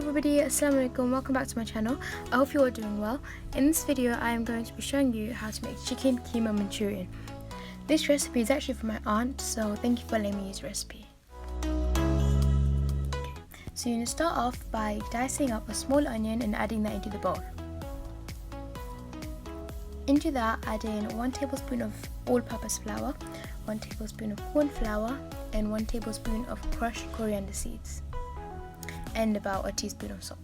everybody, assalamu alaikum, welcome back to my channel. I hope you are doing well. In this video I am going to be showing you how to make chicken keema Manchurian. This recipe is actually from my aunt, so thank you for letting me use the recipe. So you're going to start off by dicing up a small onion and adding that into the bowl. Into that add in 1 tablespoon of all-purpose flour, 1 tablespoon of corn flour and 1 tablespoon of crushed coriander seeds, and about a teaspoon of salt.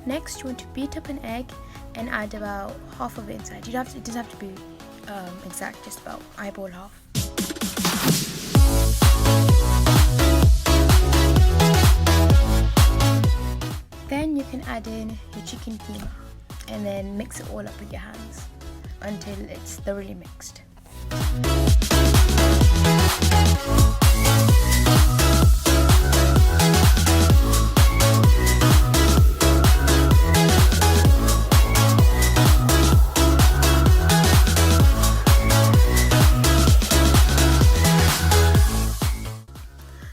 Next, you want to beat up an egg and add about half of it inside. It doesn't have to be exact, just about eyeball half. Then you can add in your chicken keema and then mix it all up with your hands until it's thoroughly mixed.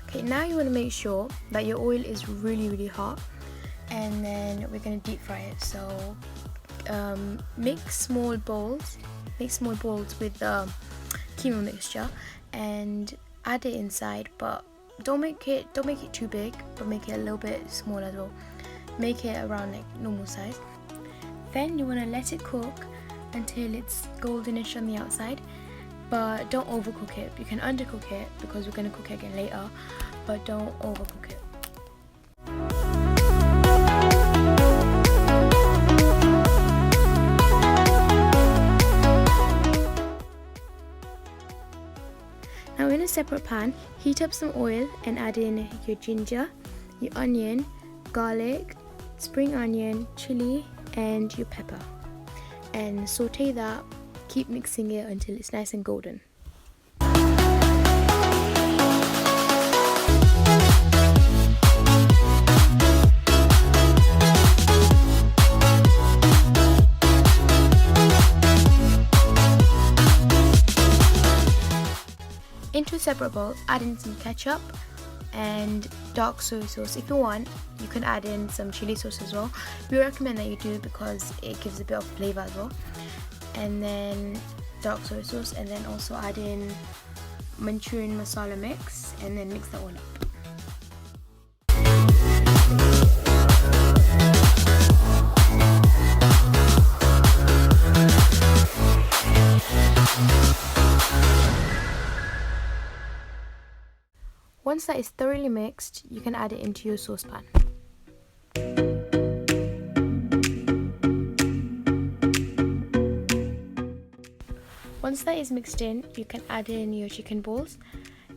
Okay, now you want to make sure that your oil is really hot, and then we're going to deep fry it. So make small balls with the keema mixture and add it inside, but don't make it too big, but make it a little bit small as well. Make it around like normal size. Then you want to let it cook until it's goldenish on the outside, but don't overcook it. You can undercook it because we're going to cook it again later, but don't overcook it. Now in a separate pan, heat up some oil and add in your ginger, your onion, garlic, spring onion, chili and your pepper, and saute that. Keep mixing it until it's nice and golden. Into a separate bowl, add in some ketchup and dark soy sauce. If you want, you can add in some chili sauce as well. We recommend that you do because it gives a bit of flavor as well. And then dark soy sauce, and then also add in Manchurian masala mix, and then mix that all up. Once that is thoroughly mixed, you can add it into your saucepan. Once that is mixed in, you can add in your chicken balls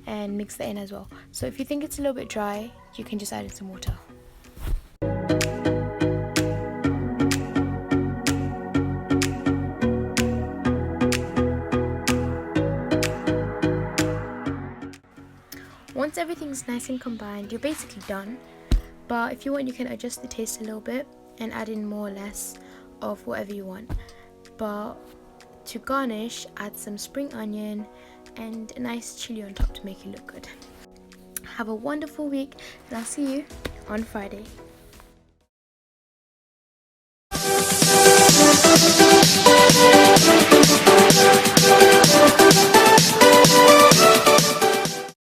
and mix that in as well. So if you think it's a little bit dry, you can just add in some water. Once everything's nice and combined, you're basically done. But if you want, you can adjust the taste a little bit and add in more or less of whatever you want. But to garnish, add some spring onion and a nice chili on top to make it look good. Have a wonderful week, and I'll see you on Friday.